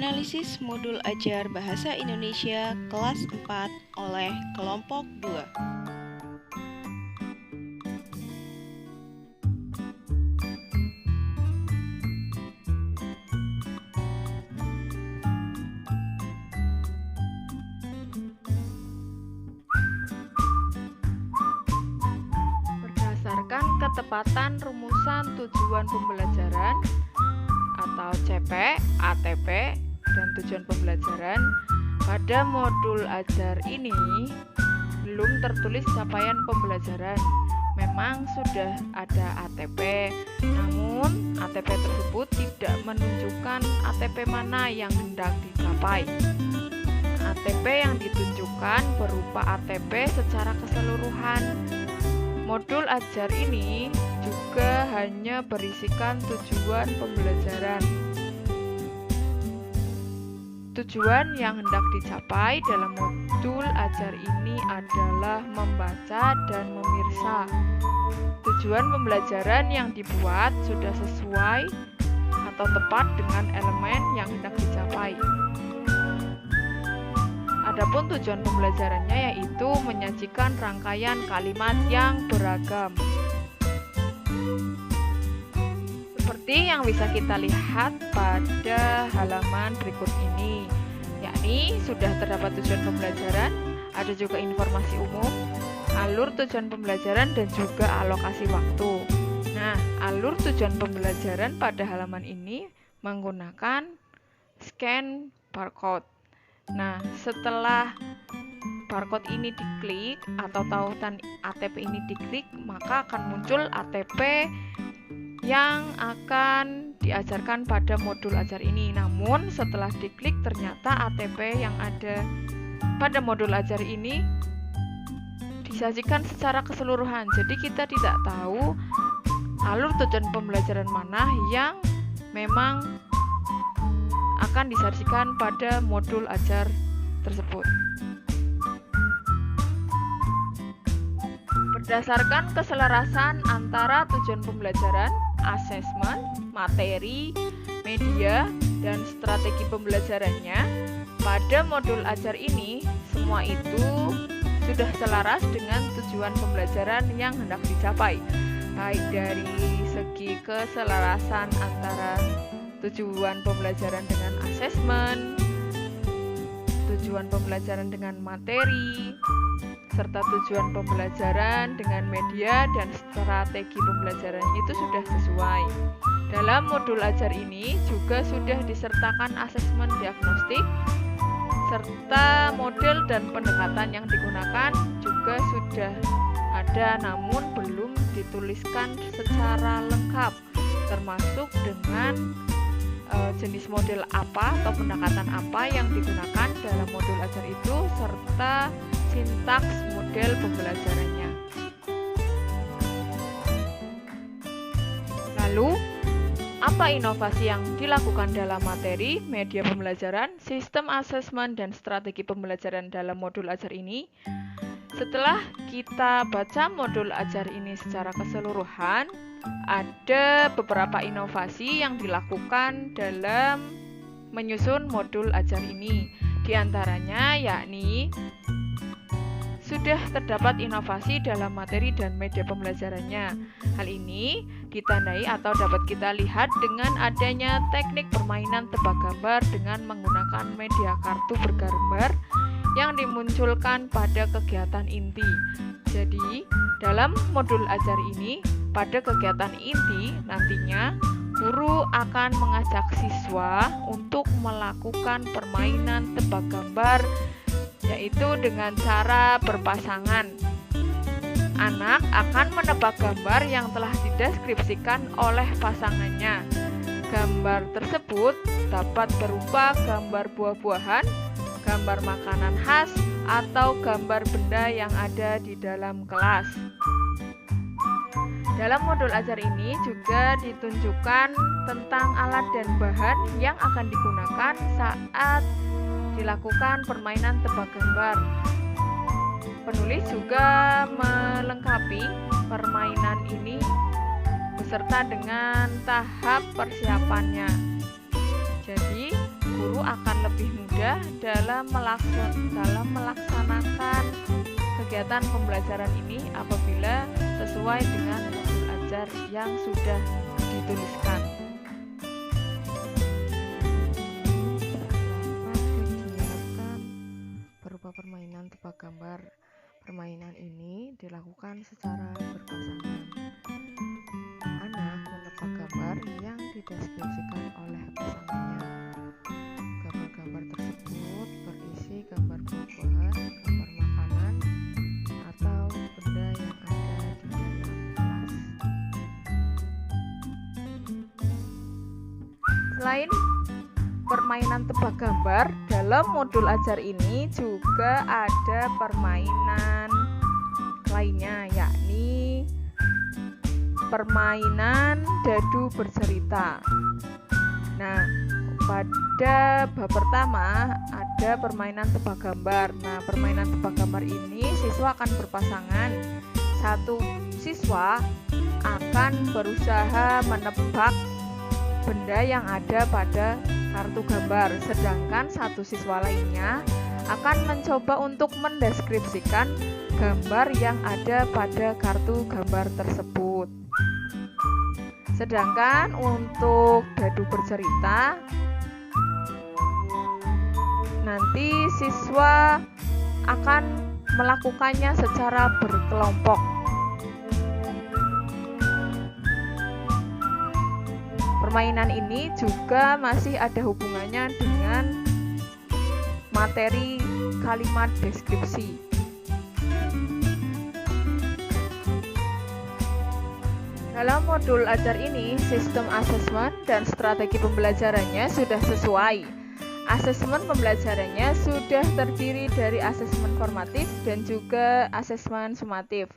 Analisis modul ajar Bahasa Indonesia kelas 4 oleh kelompok 2. Berdasarkan ketepatan rumusan tujuan pembelajaran atau CP, ATP, dan tujuan pembelajaran, pada modul ajar ini belum tertulis capaian pembelajaran. Memang sudah ada ATP, namun ATP tersebut tidak menunjukkan ATP mana yang hendak dicapai. ATP yang ditunjukkan berupa ATP secara keseluruhan. Modul ajar ini juga hanya berisikan tujuan pembelajaran. Tujuan yang hendak dicapai dalam modul ajar ini adalah membaca dan memirsa. Tujuan pembelajaran yang dibuat sudah sesuai atau tepat dengan elemen yang hendak dicapai. Adapun tujuan pembelajarannya yaitu menyajikan rangkaian kalimat yang beragam. Seperti yang bisa kita lihat pada halaman berikut ini, yakni sudah terdapat tujuan pembelajaran, ada juga informasi umum, alur tujuan pembelajaran, dan juga alokasi waktu. Nah, alur tujuan pembelajaran pada halaman ini menggunakan scan barcode. Nah, setelah barcode ini diklik atau tautan ATP ini diklik, maka akan muncul ATP yang akan diajarkan pada modul ajar ini. Namun setelah diklik ternyata ATP yang ada pada modul ajar ini disajikan secara keseluruhan. Jadi kita tidak tahu alur tujuan pembelajaran mana yang memang akan disajikan pada modul ajar tersebut. Berdasarkan keselarasan antara tujuan pembelajaran, asesmen, materi, media, dan strategi pembelajarannya, pada modul ajar ini semua itu sudah selaras dengan tujuan pembelajaran yang hendak dicapai, baik dari segi keselarasan antara tujuan pembelajaran dengan asesmen, tujuan pembelajaran dengan materi, serta tujuan pembelajaran dengan media dan strategi pembelajaran itu sudah sesuai. Dalam modul ajar ini juga sudah disertakan asesmen diagnostik, serta model dan pendekatan yang digunakan juga sudah ada, namun belum dituliskan secara lengkap, termasuk dengan jenis model apa atau pendekatan apa yang digunakan dalam modul ajar itu, serta sintaks model pembelajarannya. Lalu, apa inovasi yang dilakukan dalam materi, media pembelajaran, sistem asesmen, dan strategi pembelajaran dalam modul ajar ini? Setelah kita baca modul ajar ini secara keseluruhan, ada beberapa inovasi yang dilakukan dalam menyusun modul ajar ini. Di antaranya yakni sudah terdapat inovasi dalam materi dan media pembelajarannya. Hal ini ditandai atau dapat kita lihat dengan adanya teknik permainan tebak gambar dengan menggunakan media kartu bergambar yang dimunculkan pada kegiatan inti. Jadi, dalam modul ajar ini, pada kegiatan inti nantinya guru akan mengajak siswa untuk melakukan permainan tebak gambar, yaitu dengan cara berpasangan. Anak akan menebak gambar yang telah dideskripsikan oleh pasangannya. Gambar tersebut dapat berupa gambar buah-buahan, gambar makanan khas, atau gambar benda yang ada di dalam kelas. Dalam modul ajar ini juga ditunjukkan tentang alat dan bahan yang akan digunakan saat dilakukan permainan tebak gambar. Penulis juga melengkapi permainan ini beserta dengan tahap persiapannya. Jadi, guru akan lebih mudah dalam melaksanakan kegiatan pembelajaran ini apabila sesuai dengan modul ajar yang sudah dituliskan. Kegiatan berupa permainan tebak gambar. Permainan ini dilakukan secara berpasangan. Anak menebak gambar yang dideskripsikan oleh pasangannya. Gambar-gambar tersebut berisi gambar buah-buahan, gambar makanan, atau benda yang ada di dalam kelas. Selain permainan tebak gambar, dalam modul ajar ini juga ada permainan lainnya, yakni permainan dadu bercerita. Nah, pada bab pertama ada permainan tebak gambar. Nah, permainan tebak gambar ini siswa akan berpasangan. Satu siswa akan berusaha menebak benda yang ada pada kartu gambar, sedangkan satu siswa lainnya akan mencoba untuk mendeskripsikan gambar yang ada pada kartu gambar tersebut. Sedangkan untuk dadu bercerita, nanti siswa akan melakukannya secara berkelompok. Permainan ini juga masih ada hubungannya dengan materi kalimat deskripsi. Dalam modul ajar ini, sistem asesmen dan strategi pembelajarannya sudah sesuai. Asesmen pembelajarannya sudah terdiri dari asesmen formatif dan juga asesmen sumatif.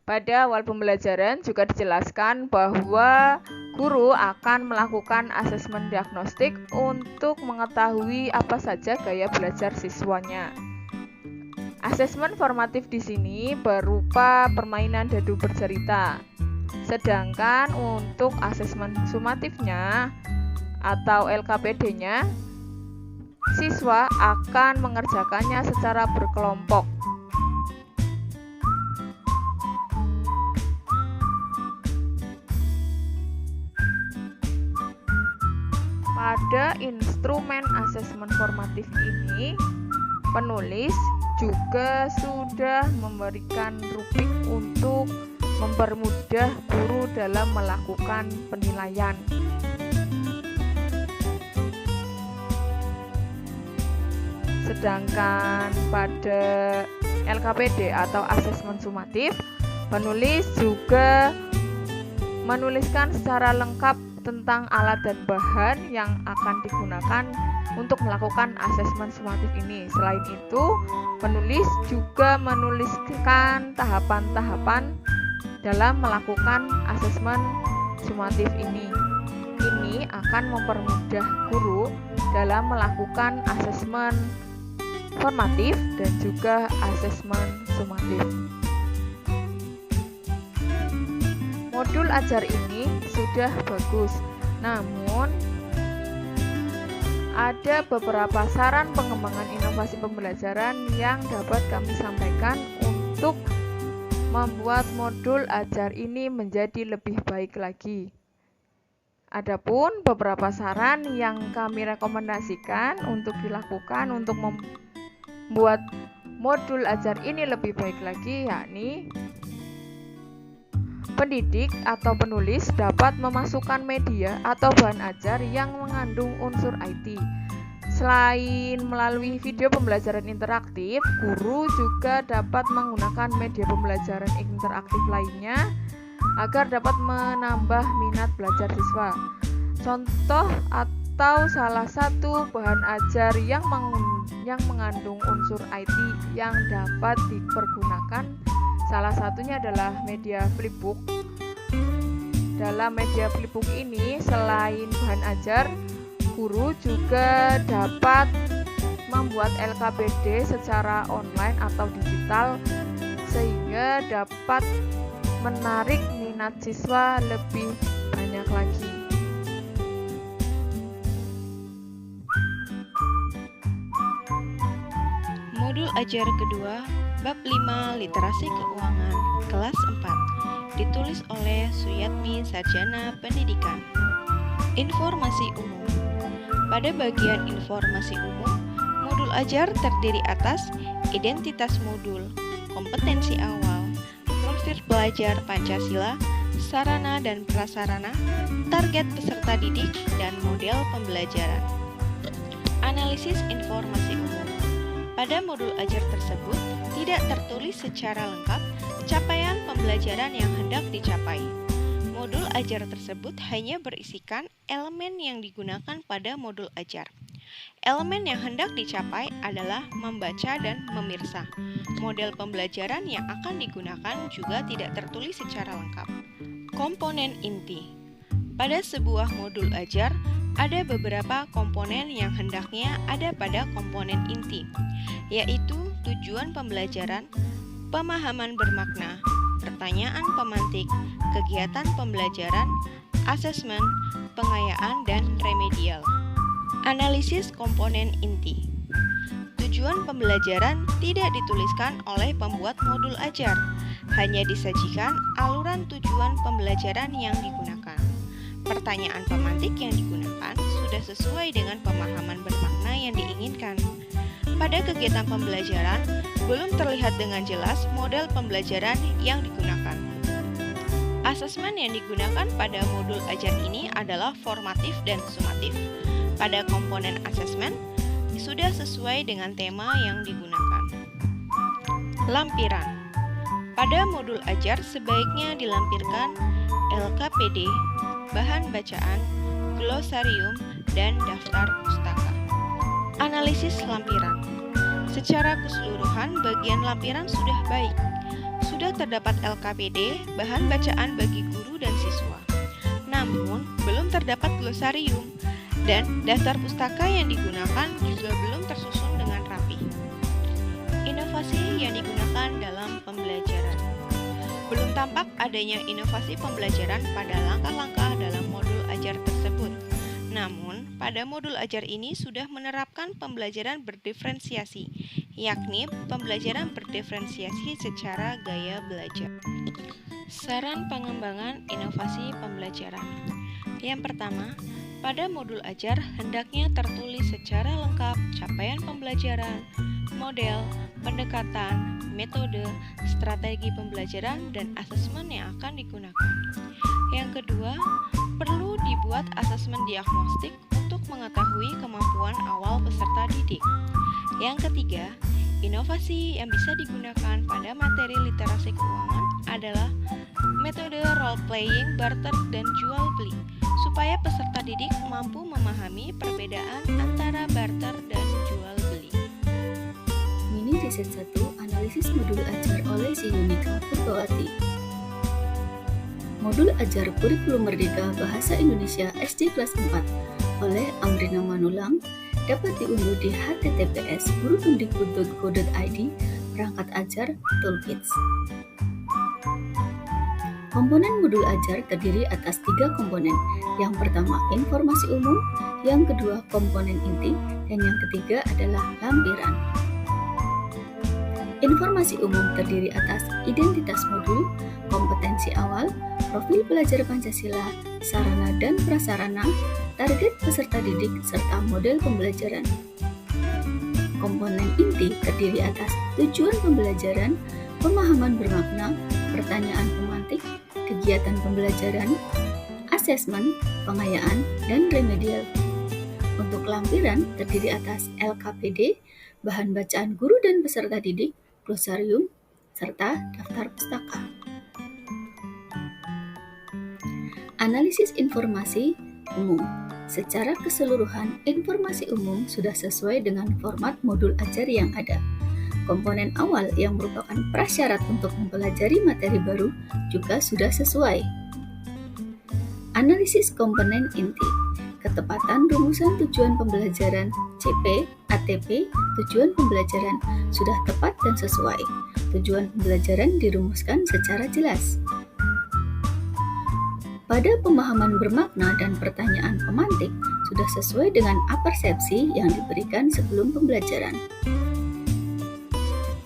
Pada awal pembelajaran juga dijelaskan bahwa guru akan melakukan asesmen diagnostik untuk mengetahui apa saja gaya belajar siswanya. Asesmen formatif di sini berupa permainan dadu bercerita. Sedangkan untuk asesmen sumatifnya atau LKPD-nya, siswa akan mengerjakannya secara berkelompok. Pada instrumen asesmen formatif ini, penulis juga sudah memberikan rubrik untuk mempermudah guru dalam melakukan penilaian. Sedangkan pada LKPD atau asesmen sumatif, penulis juga menuliskan secara lengkap tentang alat dan bahan yang akan digunakan untuk melakukan asesmen sumatif ini. Selain itu, penulis juga menuliskan tahapan-tahapan dalam melakukan asesmen sumatif ini. Ini akan mempermudah guru dalam melakukan asesmen formatif dan juga asesmen sumatif. Modul ajar ini sudah bagus, namun ada beberapa saran pengembangan inovasi pembelajaran yang dapat kami sampaikan untuk membuat modul ajar ini menjadi lebih baik lagi. Adapun beberapa saran yang kami rekomendasikan untuk dilakukan untuk membuat modul ajar ini lebih baik lagi, yakni pendidik atau penulis dapat memasukkan media atau bahan ajar yang mengandung unsur IT. Selain melalui video pembelajaran interaktif, guru juga dapat menggunakan media pembelajaran interaktif lainnya agar dapat menambah minat belajar siswa. Contoh atau salah satu bahan ajar yang mengandung unsur IT yang dapat dipergunakan, salah satunya adalah media flipbook. Dalam media flipbook ini, selain bahan ajar, guru juga dapat membuat LKPD secara online atau digital sehingga dapat menarik minat siswa lebih banyak lagi. ajar kedua, bab 5 Literasi Keuangan, kelas 4, ditulis oleh Suyatmi Sarjana Pendidikan. Informasi umum. Pada bagian informasi umum, modul ajar terdiri atas identitas modul, kompetensi awal, profil belajar Pancasila, sarana dan prasarana, target peserta didik, dan model pembelajaran. Analisis informasi umum. Pada modul ajar tersebut, tidak tertulis secara lengkap capaian pembelajaran yang hendak dicapai. Modul ajar tersebut hanya berisikan elemen yang digunakan pada modul ajar. Elemen yang hendak dicapai adalah membaca dan memirsa. Model pembelajaran yang akan digunakan juga tidak tertulis secara lengkap. Komponen inti. Pada sebuah modul ajar, ada beberapa komponen yang hendaknya ada pada komponen inti, yaitu tujuan pembelajaran, pemahaman bermakna, pertanyaan pemantik, kegiatan pembelajaran, asesmen, pengayaan, dan remedial. Analisis komponen inti. Tujuan pembelajaran tidak dituliskan oleh pembuat modul ajar, hanya disajikan aluran tujuan pembelajaran yang digunakan. Pertanyaan pemantik yang digunakan sudah sesuai dengan pemahaman bermakna yang diinginkan. Pada kegiatan pembelajaran, belum terlihat dengan jelas model pembelajaran yang digunakan. Asesmen yang digunakan pada modul ajar ini adalah formatif dan sumatif. Pada komponen asesmen, sudah sesuai dengan tema yang digunakan. Lampiran. Pada modul ajar sebaiknya dilampirkan LKPD, bahan bacaan, glosarium, dan daftar pustaka. Analisis lampiran. Secara keseluruhan, bagian lampiran sudah baik. Sudah terdapat LKPD, bahan bacaan bagi guru dan siswa. Namun, belum terdapat glosarium, dan daftar pustaka yang digunakan juga belum tersusun dengan rapi. Inovasi yang digunakan dalam pembelajaran. Belum tampak adanya inovasi pembelajaran pada langkah-langkah dalam modul ajar tersebut. Namun, pada modul ajar ini sudah menerapkan pembelajaran berdiferensiasi, yakni pembelajaran berdiferensiasi secara gaya belajar. Saran pengembangan inovasi pembelajaran. Yang pertama, pada modul ajar hendaknya tertulis secara lengkap capaian pembelajaran, model, pendekatan, metode, strategi pembelajaran, dan asesmen yang akan digunakan. Yang kedua, perlu dibuat asesmen diagnostik untuk mengetahui kemampuan awal peserta didik. Yang ketiga, inovasi yang bisa digunakan pada materi literasi keuangan adalah metode role-playing, barter, dan jual-beli, supaya peserta didik mampu memahami perbedaan antara barter dan jual-beli. Mini riset 1, analisis modul ajar oleh Si Yunika Purbawati. Modul ajar kurikulum Merdeka Bahasa Indonesia SD kelas 4 oleh Amrina Manulang dapat diunduh di https://gurukemdikbud.go.id perangkat ajar Toolkits. Komponen modul ajar terdiri atas 3 komponen. Yang pertama, informasi umum, yang kedua, komponen inti, dan yang ketiga adalah lampiran. Informasi umum terdiri atas identitas modul, kompetensi awal, profil pelajar Pancasila, sarana dan prasarana, target peserta didik, serta model pembelajaran. Komponen inti terdiri atas tujuan pembelajaran, pemahaman bermakna, pertanyaan pemantik, kegiatan pembelajaran, asesmen, pengayaan, dan remedial. Untuk lampiran terdiri atas LKPD, bahan bacaan guru dan peserta didik, glosarium, serta daftar pustaka. Analisis informasi umum. Secara keseluruhan, informasi umum sudah sesuai dengan format modul ajar yang ada. Komponen awal yang merupakan prasyarat untuk mempelajari materi baru juga sudah sesuai. Analisis komponen inti. Ketepatan rumusan tujuan pembelajaran CP, ATP, tujuan pembelajaran sudah tepat dan sesuai. Tujuan pembelajaran dirumuskan secara jelas. Pada pemahaman bermakna dan pertanyaan pemantik sudah sesuai dengan apersepsi yang diberikan sebelum pembelajaran.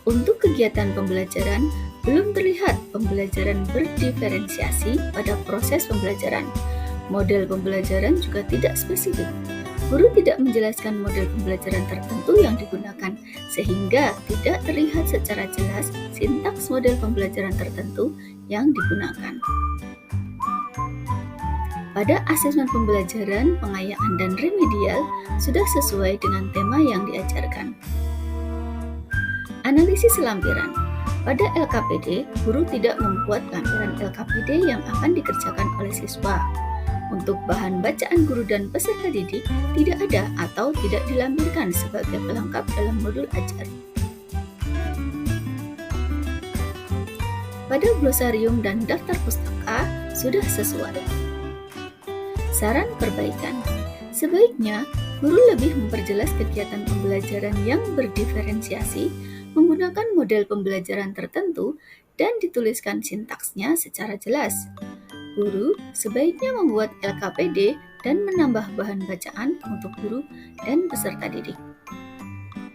Untuk kegiatan pembelajaran, belum terlihat pembelajaran berdiferensiasi pada proses pembelajaran. Model pembelajaran juga tidak spesifik. Guru tidak menjelaskan model pembelajaran tertentu yang digunakan, sehingga tidak terlihat secara jelas sintaks model pembelajaran tertentu yang digunakan. Pada asesmen pembelajaran, pengayaan, dan remedial sudah sesuai dengan tema yang diajarkan. Analisis lampiran. Pada LKPD, guru tidak membuat lampiran LKPD yang akan dikerjakan oleh siswa. Untuk bahan bacaan guru dan peserta didik tidak ada atau tidak dilampirkan sebagai pelengkap dalam modul ajar. Pada glosarium dan daftar pustaka sudah sesuai. Saran perbaikan. Sebaiknya, guru lebih memperjelas kegiatan pembelajaran yang berdiferensiasi menggunakan model pembelajaran tertentu dan dituliskan sintaksnya secara jelas. Guru sebaiknya membuat LKPD dan menambah bahan bacaan untuk guru dan peserta didik.